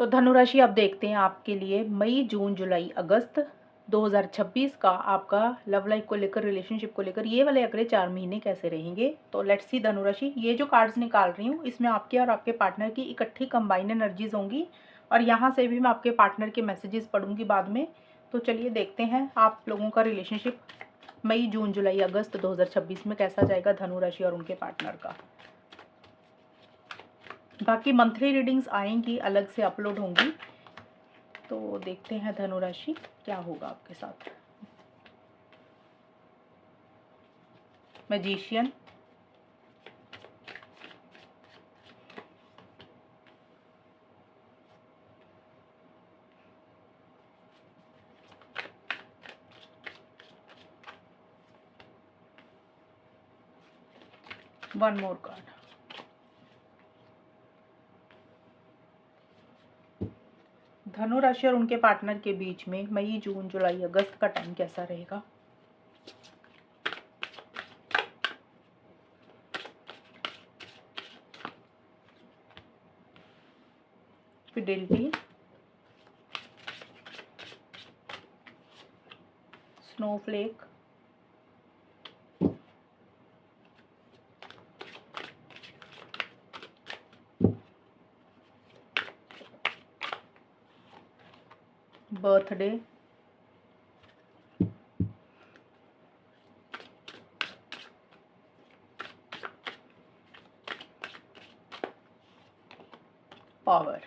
तो धनु राशि आप देखते हैं आपके लिए मई, जून, जुलाई, अगस्त 2026 का आपका लव लाइफ को लेकर, रिलेशनशिप को लेकर ये वाले अगले 4 महीने कैसे रहेंगे। तो लेट्स सी धनु राशि, ये जो कार्ड्स निकाल रही हूँ इसमें आपके और आपके पार्टनर की इकट्ठी कंबाइंड एनर्जीज होंगी और यहाँ से भी मैं आपके पार्टनर के मैसेजेस पढ़ूंगी बाद में। तो चलिए देखते हैं आप लोगों का रिलेशनशिप मई, जून, जुलाई, अगस्त 2026 में कैसा जाएगा धनु राशि और उनके पार्टनर का। बाकी मंथली रीडिंग्स आएंगी, अलग से अपलोड होंगी। तो देखते हैं धनु राशि क्या होगा आपके साथ। मैजिशियन, वन मोर कार्ड, धनु राशि और उनके पार्टनर के बीच में मई, जून, जुलाई, अगस्त का टाइम कैसा रहेगा। Fidelity, Snowflake, birthday, power.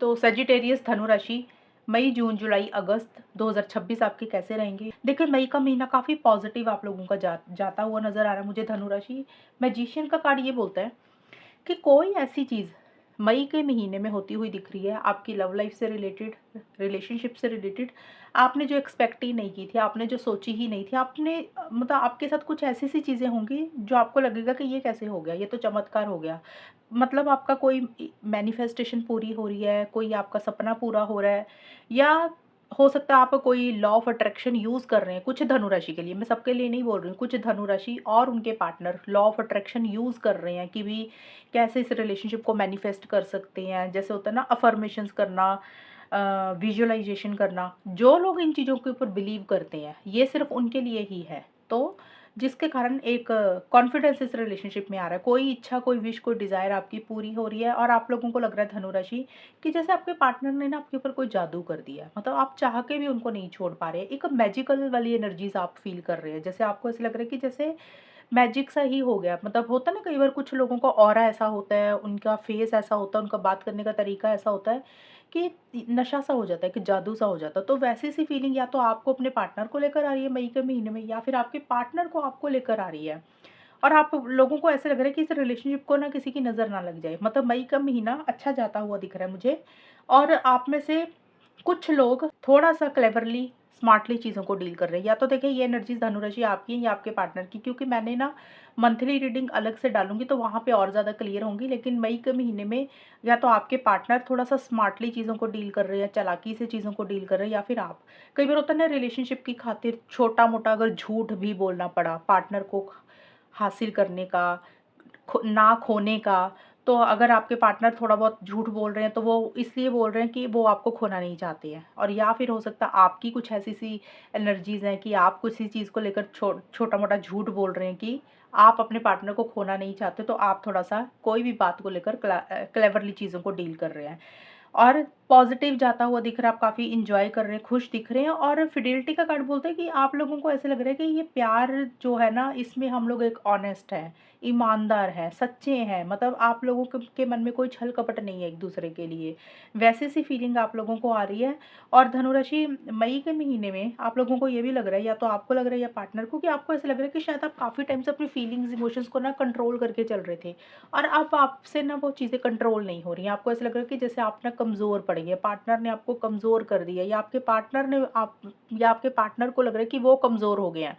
तो सेजिटेरियस धनु राशि मई, जून, जुलाई, अगस्त 2026 आपके कैसे रहेंगे। देखिए मई का महीना काफ़ी पॉजिटिव आप लोगों का जाता हुआ नजर आ रहा है मुझे धनु राशि। मैजिशियन का कार्ड ये बोलता है कि कोई ऐसी चीज़ मई के महीने में होती हुई दिख रही है आपकी लव लाइफ से रिलेटेड, रिलेशनशिप से रिलेटेड। आपने जो एक्सपेक्ट ही नहीं की थी, आपने जो सोची ही नहीं थी, आपने मतलब आपके साथ कुछ ऐसी सी चीज़ें होंगी जो आपको लगेगा कि ये कैसे हो गया, ये तो चमत्कार हो गया। मतलब आपका कोई मैनिफेस्टेशन पूरी हो रही है, कोई आपका सपना पूरा हो रहा है, या हो सकता है आप कोई लॉ ऑफ अट्रैक्शन यूज़ कर रहे हैं। कुछ धनु राशि के लिए, मैं सबके लिए नहीं बोल रही हूँ, कुछ धनु राशि और उनके partner law of attraction use कर रहे हैं कि भी कैसे इस रिलेशनशिप को मैनिफेस्ट कर सकते हैं। जैसे होता है ना अफर्मेशंस करना, विजुअलाइजेशन करना। जो लोग इन चीज़ों के ऊपर बिलीव करते हैं ये सिर्फ उनके लिए ही है। तो जिसके कारण एक कॉन्फिडेंस इस रिलेशनशिप में आ रहा है, कोई इच्छा, कोई विश, कोई डिज़ायर आपकी पूरी हो रही है। और आप लोगों को लग रहा है धनु राशि कि जैसे आपके पार्टनर ने ना आपके ऊपर कोई जादू कर दिया है, मतलब आप चाह के भी उनको नहीं छोड़ पा रहे। एक मैजिकल वाली एनर्जीज आप फील कर रहे हैं, जैसे आपको ऐसा लग रहा है कि जैसे मैजिक सा ही हो गया। मतलब होता है ना कई बार कुछ लोगों का ऑरा ऐसा होता है, उनका फेस ऐसा होता है, उनका बात करने का तरीका ऐसा होता है कि नशा सा हो जाता है, कि जादू सा हो जाता है। तो वैसी सी फीलिंग या तो आपको अपने पार्टनर को लेकर आ रही है मई के महीने में, या फिर आपके पार्टनर को आपको लेकर आ रही है। और आप लोगों को ऐसे लग रहा है कि इस रिलेशनशिप को ना किसी की नज़र ना लग जाए। मतलब मई का महीना अच्छा जाता हुआ दिख रहा है मुझे। और आप में से कुछ लोग थोड़ा सा क्लेवरली, स्मार्टली चीज़ों को डील कर रहे हैं। या तो देखिए ये एनर्जीज धनुराशि आपकी है या आपके पार्टनर की, क्योंकि मैंने ना मंथली रीडिंग अलग से डालूंगी तो वहाँ पे और ज़्यादा क्लियर होंगी। लेकिन मई के महीने में या तो आपके पार्टनर थोड़ा सा स्मार्टली चीज़ों को डील कर रहे हैं, चालाकी से चीज़ों को डील कर रहे हैं, या फिर आप। कई बार होता है ना रिलेशनशिप की खातिर छोटा मोटा अगर झूठ भी बोलना पड़ा पार्टनर को हासिल करने का, ना खोने का। तो अगर आपके पार्टनर थोड़ा बहुत झूठ बोल रहे हैं तो वो इसलिए बोल रहे हैं कि वो आपको खोना नहीं चाहते हैं। और या फिर हो सकता है आपकी कुछ ऐसी सी एनर्जीज हैं कि आप किसी चीज़ को लेकर छोटा मोटा झूठ बोल रहे हैं कि आप अपने पार्टनर को खोना नहीं चाहते। तो आप थोड़ा सा कोई भी बात को लेकर क्लेवरली चीज़ों को डील कर रहे हैं। और पॉजिटिव जाता हुआ दिख रहा है, आप काफ़ी इंजॉय कर रहे हैं, खुश दिख रहे हैं। और फिडेलिटी का कार्ड बोलता है कि आप लोगों को ऐसे लग रहा है कि ये प्यार जो है ना, इसमें हम लोग एक ऑनेस्ट है, ईमानदार है, सच्चे हैं। मतलब आप लोगों के मन में कोई छल कपट नहीं है एक दूसरे के लिए। वैसे सी फीलिंग आप लोगों को आ रही है। और धनुराशि मई के महीने में आप लोगों को ये भी लग रहा है, या तो आपको लग रहा है या पार्टनर को, कि आपको ऐसा लग रहा है कि शायद आप काफ़ी टाइम से अपनी फीलिंग्स, इमोशंस को ना कंट्रोल करके चल रहे थे और अब आपसे ना वो चीज़ें कंट्रोल नहीं हो रही हैं। आपको ऐसा लग रहा है कि जैसे आप ना कमज़ोर पड़ गए, पार्टनर ने आपको कमज़ोर कर दिया, या आपके पार्टनर ने आप, या आपके पार्टनर को लग रहा है कि वो कमज़ोर हो गए हैं।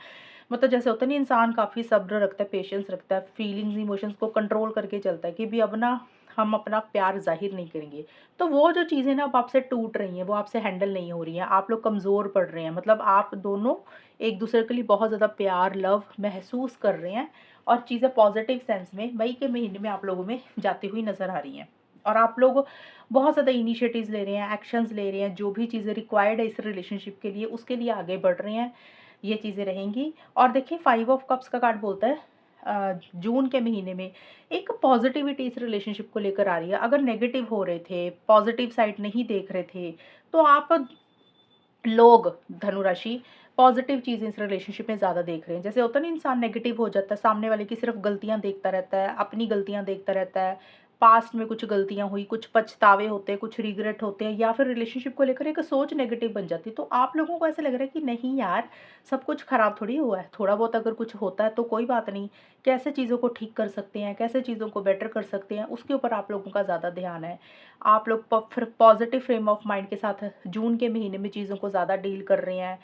मतलब जैसे होता है ना इंसान काफ़ी सब्र रखता है, पेशेंस रखता है, फीलिंग्स, इमोशंस को कंट्रोल करके चलता है कि भी अब ना हम अपना प्यार ज़ाहिर नहीं करेंगे। तो वो जो चीज़ें ना अब आपसे टूट रही हैं, वो आपसे हैंडल नहीं हो रही हैं, आप लोग कमज़ोर पड़ रहे हैं। मतलब आप दोनों एक दूसरे के लिए बहुत ज़्यादा प्यार, लव महसूस कर रहे हैं। और चीज़ें पॉजिटिव सेंस में मई के महीने में आप लोगों में जाती हुई नज़र आ रही हैं। और आप लोग बहुत ज़्यादा इनिशिएटिव्स ले रहे हैं, एक्शंस ले रहे हैं, जो भी चीज़ें रिक्वायर्ड है इस रिलेशनशिप के लिए, उसके लिए आगे बढ़ रहे हैं, ये चीज़ें रहेंगी। और देखिए 5 ऑफ कप्स का कार्ड बोलता है जून के महीने में एक पॉजिटिविटी इस रिलेशनशिप को लेकर आ रही है। अगर नेगेटिव हो रहे थे, पॉजिटिव साइड नहीं देख रहे थे, तो आप लोग धनु राशि पॉजिटिव चीज़ें इस रिलेशनशिप में ज़्यादा देख रहे हैं। जैसे होता है ना, इंसान नेगेटिव हो जाता है, सामने वाले की सिर्फ गलतियां देखता रहता है, अपनी गलतियां देखता रहता है, पास्ट में कुछ गलतियां हुई, कुछ पछतावे होते हैं, कुछ रिग्रेट होते हैं, या फिर रिलेशनशिप को लेकर एक सोच नेगेटिव बन जाती है। तो आप लोगों को ऐसा लग रहा है कि नहीं यार, सब कुछ खराब थोड़ी हुआ है, थोड़ा बहुत अगर कुछ होता है तो कोई बात नहीं, कैसे चीज़ों को ठीक कर सकते हैं, कैसे चीज़ों को बेटर कर सकते हैं, उसके ऊपर आप लोगों का ज़्यादा ध्यान है। आप लोग फिर पॉजिटिव फ्रेम ऑफ माइंड के साथ जून के महीने में चीज़ों को ज़्यादा डील कर रहे हैं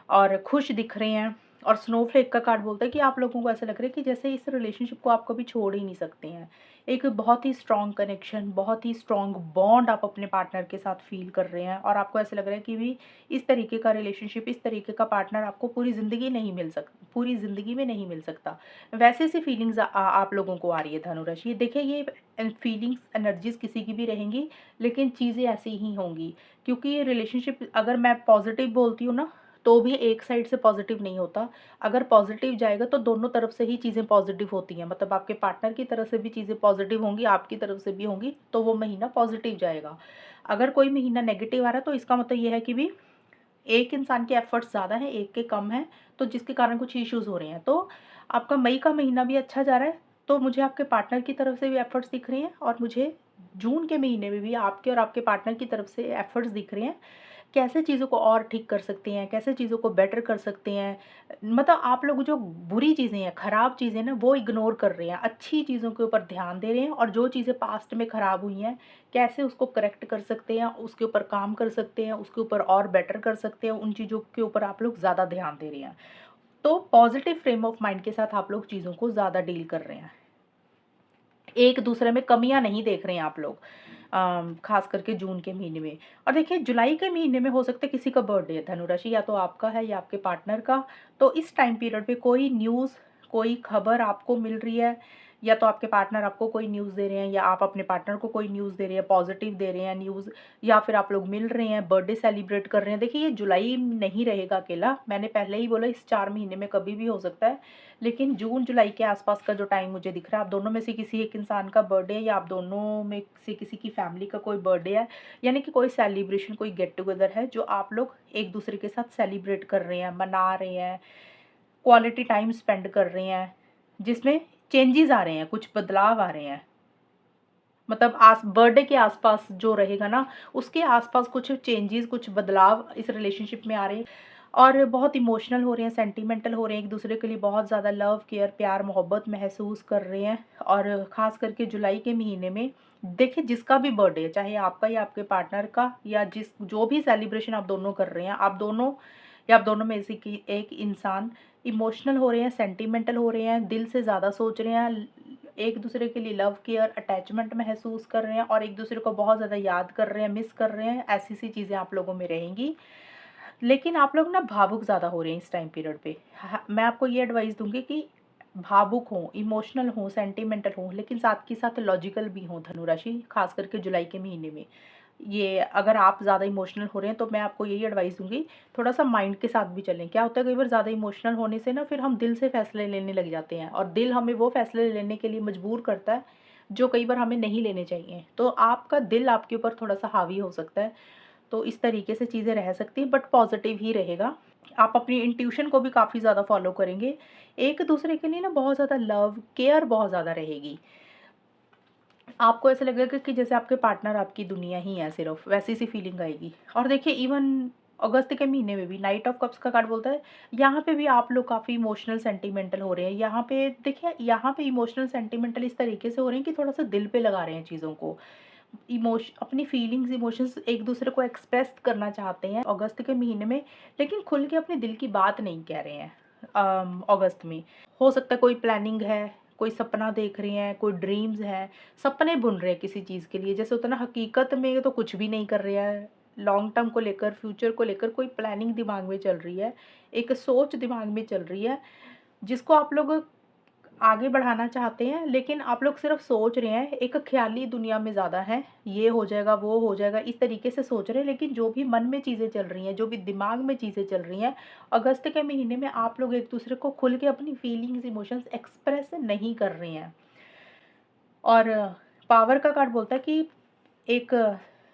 और खुश दिख रहे हैं। और स्नोफ्लेक का कार्ड बोलता है कि आप लोगों को ऐसा लग रहा है कि जैसे इस रिलेशनशिप को आप कभी छोड़ ही नहीं सकते हैं। एक बहुत ही स्ट्रॉन्ग कनेक्शन, बहुत ही स्ट्रॉन्ग बॉन्ड आप अपने पार्टनर के साथ फील कर रहे हैं, और आपको ऐसा लग रहा है कि भी इस तरीके का रिलेशनशिप, इस तरीके का पार्टनर आपको पूरी ज़िंदगी नहीं मिल सकता, पूरी ज़िंदगी में नहीं मिल सकता। वैसे सी फीलिंग्स आप लोगों को आ रही है धनु राशि। देखिए ये फीलिंग्स, एनर्जीज किसी की भी रहेंगी, लेकिन चीज़ें ऐसी ही होंगी, क्योंकि ये रिलेशनशिप, अगर मैं पॉजिटिव बोलती हूँ ना, तो भी एक साइड से पॉजिटिव नहीं होता। अगर पॉजिटिव जाएगा तो दोनों तरफ से ही चीज़ें पॉजिटिव होती हैं, मतलब आपके पार्टनर की तरफ से भी चीज़ें पॉजिटिव होंगी, आपकी तरफ से भी होंगी, तो वो महीना पॉजिटिव जाएगा। अगर कोई महीना नेगेटिव आ रहा है तो इसका मतलब ये है कि भी एक इंसान के एफर्ट्स ज़्यादा हैं, एक के कम हैं, तो जिसके कारण कुछ इश्यूज़ हो रहे हैं। तो आपका मई का महीना भी अच्छा जा रहा है, तो मुझे आपके पार्टनर की तरफ से भी एफर्ट्स दिख रहे हैं, और मुझे जून के महीने में भी आपके और आपके पार्टनर की तरफ से एफर्ट्स दिख रहे हैं। कैसे चीज़ों को और ठीक कर सकते हैं, कैसे चीज़ों को बेटर कर सकते हैं। मतलब आप लोग जो बुरी चीज़ें हैं, ख़राब चीज़ें ना, वो इग्नोर कर रहे हैं, अच्छी चीज़ों के ऊपर ध्यान दे रहे हैं, और जो चीज़ें पास्ट में ख़राब हुई हैं, कैसे उसको करेक्ट कर सकते हैं, उसके ऊपर काम कर सकते हैं, उसके ऊपर और बेटर कर सकते हैं, उन चीज़ों के ऊपर आप लोग ज़्यादा ध्यान दे रहे हैं। तो पॉजिटिव फ्रेम ऑफ माइंड के साथ आप लोग चीज़ों को ज़्यादा डील कर रहे हैं। एक दूसरे में कमियां नहीं देख रहे हैं आप लोग, खास करके जून के महीने में। और देखिए जुलाई के महीने में हो सकता है किसी का बर्थडे है धनु राशि, या तो आपका है या आपके पार्टनर का। तो इस टाइम पीरियड पे कोई न्यूज़, कोई खबर आपको मिल रही है, या तो आपके पार्टनर आपको कोई न्यूज़ दे रहे हैं, या आप अपने पार्टनर को कोई न्यूज़ दे रहे हैं, पॉजिटिव दे रहे हैं न्यूज़, या फिर आप लोग मिल रहे हैं, बर्थडे सेलिब्रेट कर रहे हैं। देखिए ये जुलाई नहीं रहेगा अकेला, मैंने पहले ही बोला, इस 4 महीने में कभी भी हो सकता है। लेकिन जून जुलाई के आसपास का जो टाइम मुझे दिख रहा है, आप दोनों में से किसी एक इंसान का बर्थडे है, या आप दोनों में से किसी की फैमिली का कोई बर्थडे है, यानी कि कोई सेलिब्रेशन, कोई गेट टुगेदर है जो आप लोग एक दूसरे के साथ सेलिब्रेट कर रहे हैं, मना रहे हैं, क्वालिटी टाइम स्पेंड कर रहे हैं, जिसमें चेंजेस आ रहे हैं, कुछ बदलाव आ रहे हैं। मतलब आस बर्थडे के आसपास जो रहेगा ना, उसके आसपास कुछ चेंजेस, कुछ बदलाव इस रिलेशनशिप में आ रहे हैं, और बहुत इमोशनल हो रहे हैं, सेंटिमेंटल हो रहे हैं, एक दूसरे के लिए बहुत ज़्यादा लव केयर, प्यार मोहब्बत महसूस कर रहे हैं। और ख़ास करके जुलाई के महीने में देखिए, जिसका भी बर्थडे है, चाहे आपका या आपके पार्टनर का, या जो भी सेलिब्रेशन आप दोनों कर रहे हैं, आप दोनों या आप दोनों में से की एक इंसान इमोशनल हो रहे हैं, सेंटिमेंटल हो रहे हैं, दिल से ज़्यादा सोच रहे हैं, एक दूसरे के लिए लव केयर अटैचमेंट महसूस कर रहे हैं, और एक दूसरे को बहुत ज़्यादा याद कर रहे हैं, मिस कर रहे हैं। ऐसी सी चीज़ें आप लोगों में रहेंगी। लेकिन आप लोग ना भावुक ज़्यादा हो रहे हैं इस टाइम पीरियड पे। मैं आपको ये एडवाइस दूंगी कि भावुक हों, इमोशनल हों, सेंटिमेंटल हों, लेकिन साथ के साथ लॉजिकल भी हों धनु राशि, खास करके जुलाई के महीने में। ये अगर आप ज़्यादा इमोशनल हो रहे हैं तो मैं आपको यही एडवाइस दूंगी, थोड़ा सा माइंड के साथ भी चलें। क्या होता है, कई बार ज़्यादा इमोशनल होने से ना, फिर हम दिल से फैसले लेने लग जाते हैं, और दिल हमें वो फैसले लेने के लिए मजबूर करता है जो कई बार हमें नहीं लेने चाहिए। तो आपका दिल आपके ऊपर थोड़ा सा हावी हो सकता है। तो इस तरीके से चीज़ें रह सकती हैं, बट पॉजिटिव ही रहेगा। आप अपनी इंट्यूशन को भी काफ़ी ज़्यादा फॉलो करेंगे। एक दूसरे के लिए ना बहुत ज़्यादा लव केयर बहुत ज़्यादा रहेगी। आपको ऐसा लगेगा कि जैसे आपके पार्टनर आपकी दुनिया ही है सिर्फ, वैसी सी फीलिंग आएगी। और देखिए इवन अगस्त के महीने में भी नाइट ऑफ कप्स का कार्ड बोलता है, यहाँ पे भी आप लोग काफ़ी इमोशनल सेंटिमेंटल हो रहे हैं। यहाँ पे देखिए, यहाँ पे इमोशनल सेंटिमेंटल इस तरीके से हो रहे हैं कि थोड़ा सा दिल पे लगा रहे हैं चीज़ों को, अपनी फीलिंग्स इमोशंस एक दूसरे को एक्सप्रेस करना चाहते हैं अगस्त के महीने में, लेकिन खुल के अपने दिल की बात नहीं कह रहे हैं। अगस्त में हो सकता है कोई प्लानिंग है, कोई सपना देख रहे हैं, कोई ड्रीम्स हैं, सपने बुन रहे हैं किसी चीज़ के लिए। जैसे होता है ना, हकीकत में तो कुछ भी नहीं कर रहे हैं, लॉन्ग टर्म को लेकर, फ्यूचर को लेकर कोई प्लानिंग दिमाग में चल रही है, एक सोच दिमाग में चल रही है, जिसको आप लोग आगे बढ़ाना चाहते हैं, लेकिन आप लोग सिर्फ सोच रहे हैं, एक ख़्याली दुनिया में ज़्यादा हैं, ये हो जाएगा, वो हो जाएगा, इस तरीके से सोच रहे हैं, लेकिन जो भी मन में चीज़ें चल रही हैं, जो भी दिमाग में चीज़ें चल रही हैं, अगस्त के महीने में आप लोग एक-दूसरे को खुल के अपनी फीलिंग्स, इमोशंस एक्सप्रेस नहीं कर रहे हैं। और पावर का कार्ड बोलता है कि एक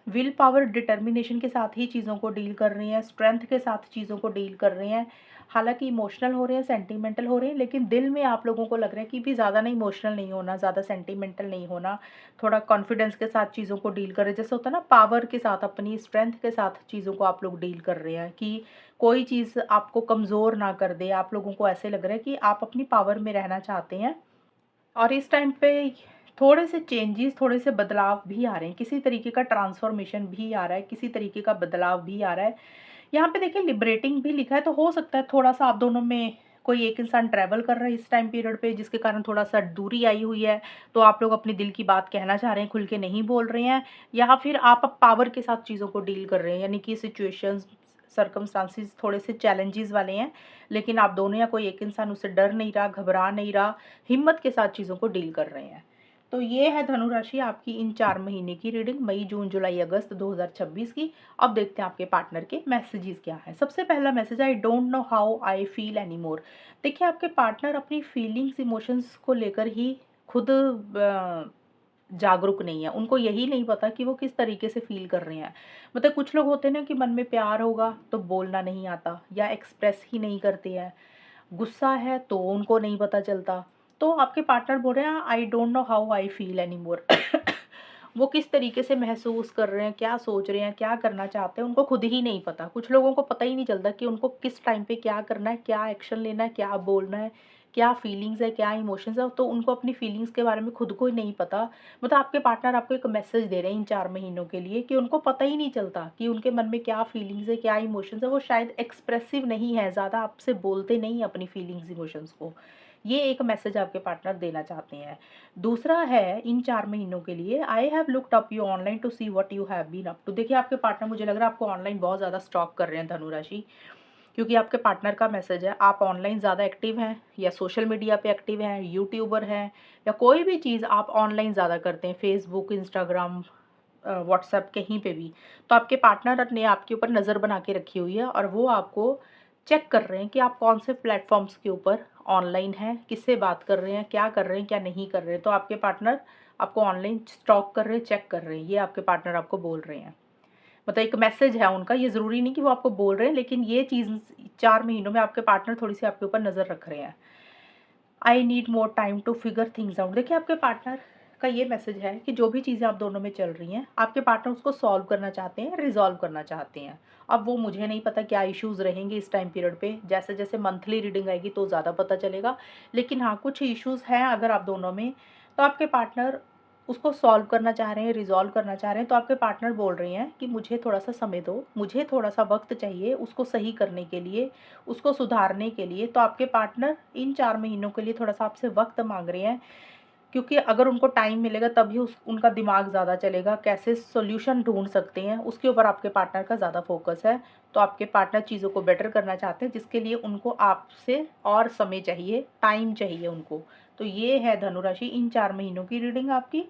विल पावर, डिटर्मिनेशन के साथ ही चीज़ों को डील कर रही हैं, स्ट्रेंथ के साथ चीज़ों को डील कर रहे हैं। हालाँकि इमोशनल हो रहे हैं, सेंटिमेंटल हो रहे हैं, लेकिन दिल में आप लोगों को लग रहा है कि भी ज़्यादा ना इमोशनल नहीं होना, ज़्यादा सेंटिमेंटल नहीं होना, थोड़ा कॉन्फिडेंस के साथ चीज़ों को डील कर रहे हैं। जैसे होता है ना, पावर के साथ, अपनी स्ट्रेंथ के साथ चीज़ों को आप लोग डील कर रहे हैं कि कोई चीज़ आपको कमज़ोर ना कर दे। आप लोगों को ऐसे लग रहा है कि आप अपनी पावर में रहना चाहते हैं। और इस टाइम पे थोड़े से चेंजेस, थोड़े से बदलाव भी आ रहे हैं, किसी तरीके का ट्रांसफॉर्मेशन भी आ रहा है, किसी तरीके का बदलाव भी आ रहा है। यहाँ पे देखिए लिबरेटिंग भी लिखा है, तो हो सकता है थोड़ा-सा आप दोनों में कोई एक इंसान ट्रैवल कर रहा है इस टाइम पीरियड पे, जिसके कारण थोड़ा-सा दूरी आई हुई है। तो आप लोग अपने दिल की बात कहना चाह रहे हैं, खुल के नहीं बोल रहे हैं, या फिर आप अब पावर के साथ चीज़ों को डील कर रहे हैं, यानी कि सिचुएशंस, सर्कमस्टांसेस थोड़े से चैलेंजेस वाले हैं, लेकिन आप दोनों या कोई एक इंसान उससे डर नहीं रहा, घबरा नहीं रहा, हिम्मत के साथ चीज़ों को डील कर रहे हैं। तो ये है धनु राशि आपकी इन 4 महीने की रीडिंग, मई, जून, जुलाई, अगस्त 2026 की। अब देखते हैं आपके पार्टनर के मैसेजेस क्या हैं। सबसे पहला message, I don't know how I feel anymore. देखिए आपके पार्टनर अपनी फीलिंग्स, इमोशंस को लेकर ही खुद जागरूक नहीं है। उनको यही नहीं पता कि वो किस तरीके से फ़ील कर रहे हैं। मतलब कुछ लोग होते हैं ना कि मन में प्यार होगा तो बोलना नहीं आता, या एक्सप्रेस ही नहीं करते हैं। गुस्सा है तो उनको नहीं पता चलता। तो आपके पार्टनर बोल रहे हैं, I don't know how I feel anymore. वो किस तरीके से महसूस कर रहे हैं, क्या सोच रहे हैं, क्या करना चाहते हैं, उनको खुद ही नहीं पता। कुछ लोगों को पता ही नहीं चलता कि उनको किस टाइम पे क्या करना है, क्या एक्शन लेना है, क्या बोलना है, क्या फीलिंग्स है, क्या इमोशंस है, तो उनको अपनी फीलिंग्स के बारे में खुद को ही नहीं पता। मतलब आपके पार्टनर आपको एक मैसेज दे रहे हैं इन 4 महीनों के लिए कि उनको पता ही नहीं चलता कि उनके मन में क्या फीलिंग्स है, क्या इमोशंस है। वो शायद एक्सप्रेसिव नहीं है, ज़्यादा आपसे बोलते नहीं हैं अपनी फीलिंग्स, इमोशंस को। ये एक मैसेज आपके पार्टनर देना चाहते हैं। दूसरा है, इन 4 महीनों के लिए, I have looked up you online to see what you have been up to. देखिए आपके पार्टनर, मुझे लग रहा है आपको ऑनलाइन बहुत ज़्यादा स्टॉक कर रहे हैं धनु राशि, क्योंकि आपके पार्टनर का मैसेज है, आप ऑनलाइन ज़्यादा एक्टिव हैं, या सोशल मीडिया पे एक्टिव हैं, यूट्यूबर हैं, या कोई भी चीज़ आप ऑनलाइन ज़्यादा करते हैं, फेसबुक, इंस्टाग्राम, व्हाट्सएप, कहीं पे भी। तो आपके पार्टनर ने आपके ऊपर नज़र बना के रखी हुई है, और वो आपको चेक कर रहे हैं कि आप कौन से प्लेटफॉर्म्स के ऊपर ऑनलाइन हैं, किससे बात कर रहे हैं, क्या कर रहे हैं, क्या नहीं कर रहे हैं। तो आपके पार्टनर आपको ऑनलाइन स्टॉक कर रहे हैं, चेक कर रहे हैं, ये आपके पार्टनर आपको बोल रहे हैं। मतलब एक मैसेज है उनका, ये ज़रूरी नहीं कि वो आपको बोल रहे हैं, लेकिन ये चीज़ 4 महीनों में आपके पार्टनर थोड़ी-सी आपके ऊपर नज़र रख रहे हैं। I need more time to figure things out. देखिए आपके पार्टनर का ये मैसेज है कि जो भी चीज़ें आप दोनों में चल रही हैं, आपके पार्टनर उसको सॉल्व करना चाहते हैं, रिज़ॉल्व करना चाहते हैं। अब वो मुझे नहीं पता क्या इश्यूज़ रहेंगे इस टाइम पीरियड पे, जैसे-जैसे मंथली रीडिंग आएगी तो ज़्यादा पता चलेगा। लेकिन हाँ, कुछ इश्यूज़ हैं अगर आप दोनों में, तो आपके पार्टनर उसको सॉल्व करना चाह रहे हैं, रिज़ॉल्व करना चाह रहे हैं। तो आपके पार्टनर बोल रहे हैं कि मुझे थोड़ा-सा समय दो, मुझे थोड़ा-सा वक़्त चाहिए उसको सही करने के लिए, उसको सुधारने के लिए। तो आपके पार्टनर इन 4 महीनों के लिए थोड़ा-सा आपसे वक़्त माँग रहे हैं, क्योंकि अगर उनको टाइम मिलेगा तभी उनका दिमाग ज़्यादा चलेगा, कैसे सॉल्यूशन ढूँढ सकते हैं, उसके ऊपर आपके पार्टनर का ज़्यादा फ़ोकस है। तो आपके पार्टनर चीज़ों को बेटर करना चाहते हैं, जिसके लिए उनको आपसे और समय चाहिए, टाइम चाहिए उनको। तो ये है धनु राशि इन 4 महीनों की रीडिंग आपकी।